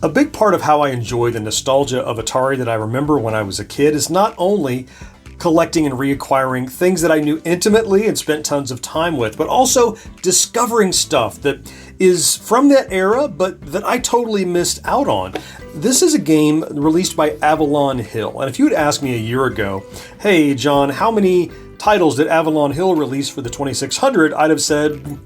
A big part of how I enjoy the nostalgia of Atari that I remember when I was a kid is not only collecting and reacquiring things that I knew intimately and spent tons of time with, but also discovering stuff that is from that era, but that I totally missed out on. This is a game released by Avalon Hill, and if you had asked me a year ago, hey John, how many titles did Avalon Hill release for the 2600, I'd have said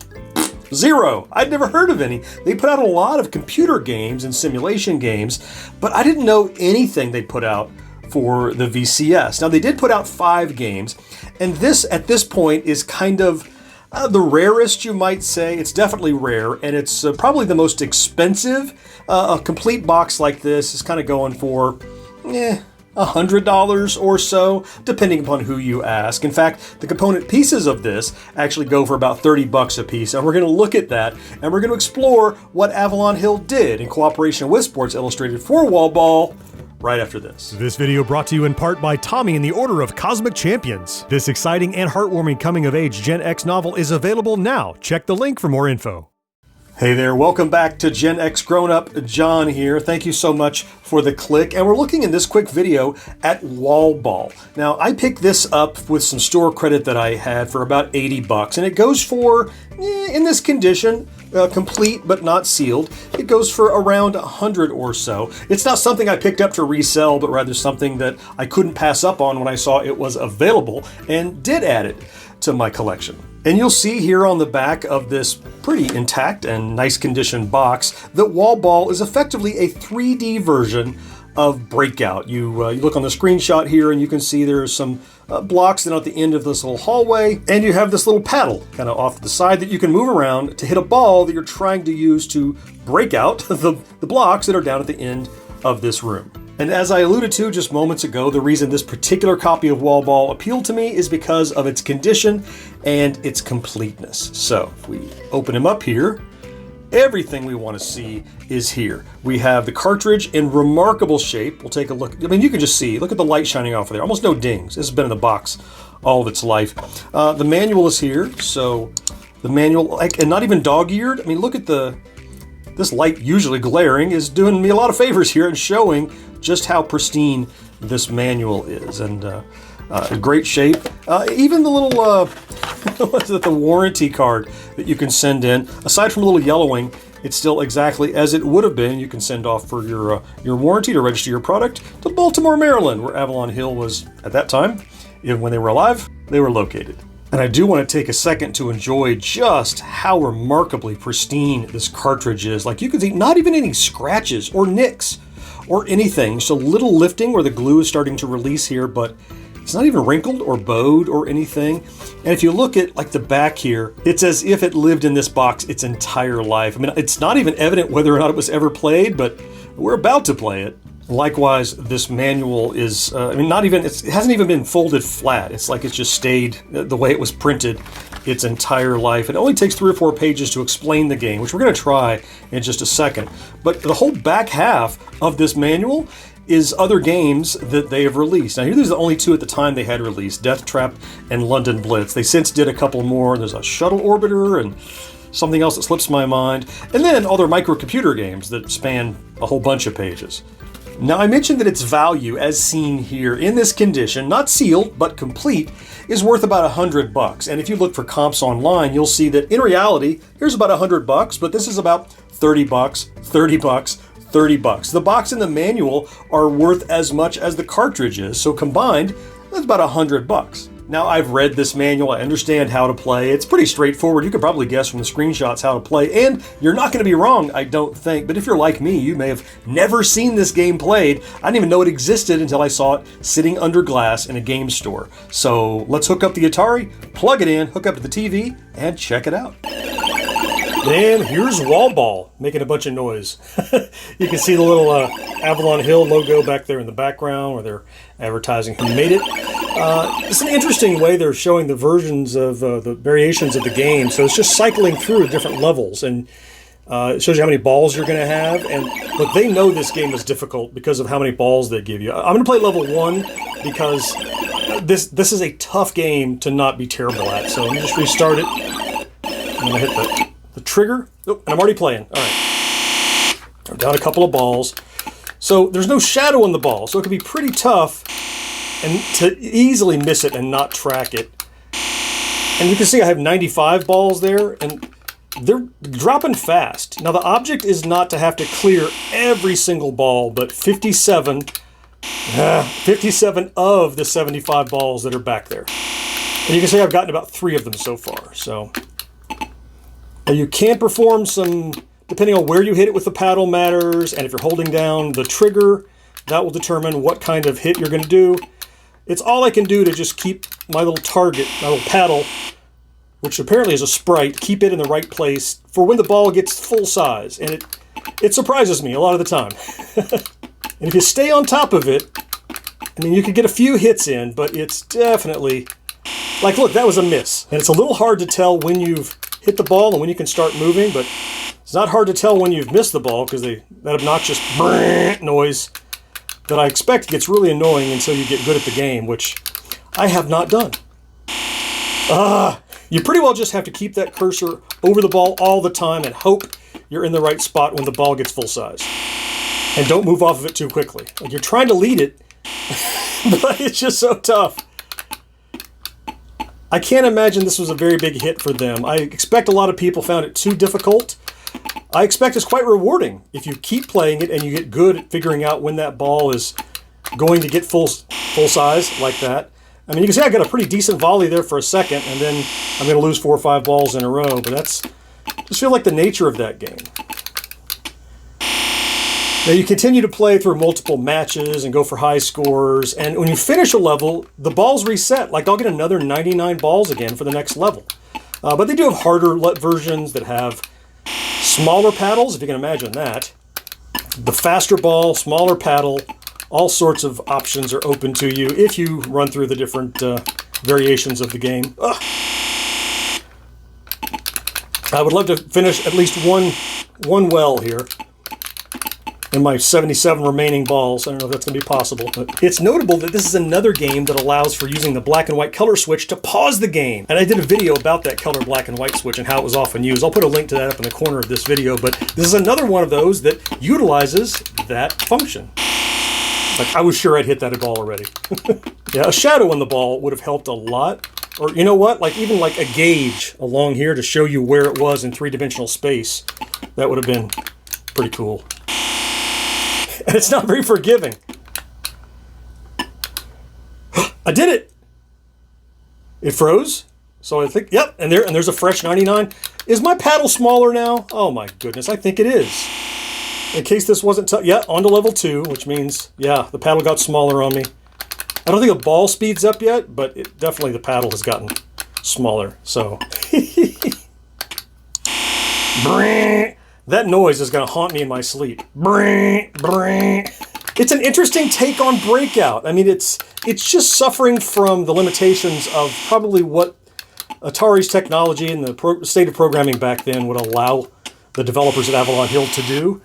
0. I'd never heard of any. They put out a lot of computer games and simulation games, but I didn't know anything they put out for the VCS. Now they did put out 5 games, and this at this point is kind of the rarest, you might say. It's definitely rare, and it's probably the most expensive. A complete box like this is kind of going for $100 or so, depending upon who you ask. In fact, the component pieces of this actually go for about $30 a piece, and we're going to look at that, and we're going to explore what Avalon Hill did in cooperation with Sports Illustrated for Wall Ball right after this. This video brought to you in part by Tommy and the Order of Cosmic Champions. This exciting and heartwarming coming-of-age Gen X novel is available now. Check the link for more info. Hey there, welcome back to Gen X Grown Up. John here. Thank you so much for the click. And we're looking in this quick video at Wall Ball. Now, I picked this up with some store credit that I had for about $80, and it goes for, in this condition, complete but not sealed, it goes for around $100 or so. It's not something I picked up to resell, but rather something that I couldn't pass up on when I saw it was available and did add it to my collection. And you'll see here on the back of this pretty intact and nice condition box that Wall Ball is effectively a 3D version of Breakout. You look on the screenshot here and you can see there's some blocks that are at the end of this little hallway, and you have this little paddle kind of off to the side that you can move around to hit a ball that you're trying to use to break out the blocks that are down at the end of this room. And as I alluded to just moments ago, the reason this particular copy of Wall Ball appealed to me is because of its condition and its completeness. So if we open him up here, everything we want to see is here. We have the cartridge in remarkable shape. We'll take a look. I mean, you can just see, look at the light shining off of there. Almost no dings. This has been in the box all of its life. The manual is here. So the manual, and not even dog-eared. I mean, look at this light, usually glaring, is doing me a lot of favors here and showing just how pristine this manual is, and great shape. Even the little, what's it, the warranty card that you can send in, aside from a little yellowing, it's still exactly as it would have been. You can send off for your warranty to register your product to Baltimore, Maryland, where Avalon Hill was, at that time, even when they were alive, they were located. And I do want to take a second to enjoy just how remarkably pristine this cartridge is. Like, you can see not even any scratches or nicks or anything. Just a little lifting where the glue is starting to release here, but it's not even wrinkled or bowed or anything. And if you look at like the back here, it's as if it lived in this box its entire life. I mean, it's not even evident whether or not it was ever played, but we're about to play it. Likewise, this manual is, it hasn't even been folded flat. It's like it's just stayed the way it was printed its entire life. It only takes 3 or 4 pages to explain the game, which we're going to try in just a second. But the whole back half of this manual is other games that they have released. Now, here there's the only 2 at the time they had released, Death Trap and London Blitz. They since did a couple more. There's a Shuttle Orbiter and something else that slips my mind. And then all their microcomputer games that span a whole bunch of pages. Now, I mentioned that its value, as seen here in this condition, not sealed, but complete, is worth about $100. And if you look for comps online, you'll see that in reality, here's about $100, but this is about $30, $30, $30. The box and the manual are worth as much as the cartridge is, so combined, that's about $100. Now, I've read this manual, I understand how to play. It's pretty straightforward. You could probably guess from the screenshots how to play, and you're not going to be wrong, I don't think. But if you're like me, you may have never seen this game played. I didn't even know it existed until I saw it sitting under glass in a game store. So let's hook up the Atari, plug it in, hook up to the TV, and check it out. And here's Wall Ball making a bunch of noise. You can see the little Avalon Hill logo back there in the background where they're advertising who made it. It's an interesting way they're showing the versions of the variations of the game. So it's just cycling through different levels, and it shows you how many balls you're going to have. And look, they know this game is difficult because of how many balls they give you. I'm going to play level 1 because this is a tough game to not be terrible at. So let me just restart it. I'm going to hit the trigger. Oh, and I'm already playing. All right. I'm down a couple of balls. So there's no shadow on the ball, so it can be pretty tough and to easily miss it and not track it. And you can see I have 95 balls there, and they're dropping fast. Now the object is not to have to clear every single ball, but 57 of the 75 balls that are back there. And you can see I've gotten about 3 of them so far. So now you can perform some, depending on where you hit it with the paddle matters, and if you're holding down the trigger, that will determine what kind of hit you're going to do. It's all I can do to just keep my little target, my little paddle, which apparently is a sprite, keep it in the right place for when the ball gets full size. And it surprises me a lot of the time. And if you stay on top of it, I mean, you could get a few hits in, but it's definitely, like, look, that was a miss. And it's a little hard to tell when you've hit the ball and when you can start moving, but it's not hard to tell when you've missed the ball, because that obnoxious noise that I expect gets really annoying until you get good at the game, which I have not done. You pretty well just have to keep that cursor over the ball all the time and hope you're in the right spot when the ball gets full size. And don't move off of it too quickly. Like, you're trying to lead it, but it's just so tough. I can't imagine this was a very big hit for them. I expect a lot of people found it too difficult. I expect it's quite rewarding if you keep playing it and you get good at figuring out when that ball is going to get full size like that. I mean, you can see I got a pretty decent volley there for a second, and then I'm going to lose 4 or 5 balls in a row, but that's just feel like the nature of that game. Now, you continue to play through multiple matches and go for high scores, and when you finish a level, the balls reset. Like, I'll get another 99 balls again for the next level. But they do have harder versions that have smaller paddles, if you can imagine that. The faster ball, smaller paddle, all sorts of options are open to you if you run through the different variations of the game. I would love to finish at least one well here in my 77 remaining balls. I don't know if that's going to be possible, but it's notable that this is another game that allows for using the black and white color switch to pause the game. And I did a video about that color black and white switch and how it was often used. I'll put a link to that up in the corner of this video, but this is another one of those that utilizes that function. Like, I was sure I'd hit that ball already. Yeah, a shadow on the ball would have helped a lot. Or, you know what? Like, even like a gauge along here to show you where it was in 3-dimensional space. That would have been pretty cool. And it's not very forgiving. I did it! It froze. So I think, yep, and there's a fresh 99. Is my paddle smaller now? Oh my goodness, I think it is. In case this wasn't, yeah, on to level 2, which means, yeah, the paddle got smaller on me. I don't think the ball speeds up yet, but definitely the paddle has gotten smaller, so. That noise is going to haunt me in my sleep. It's an interesting take on Breakout. I mean, it's just suffering from the limitations of probably what Atari's technology and the state of programming back then would allow the developers at Avalon Hill to do.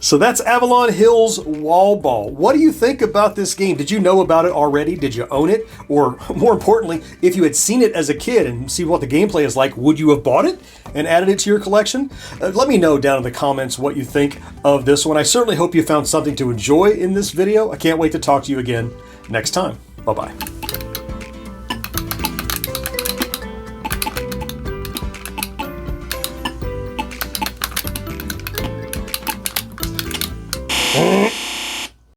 So that's Avalon Hill's Wall Ball. What do you think about this game? Did you know about it already? Did you own it? Or more importantly, if you had seen it as a kid and see what the gameplay is like, would you have bought it and added it to your collection? Let me know down in the comments what you think of this one. I certainly hope you found something to enjoy in this video. I can't wait to talk to you again next time. Bye-bye.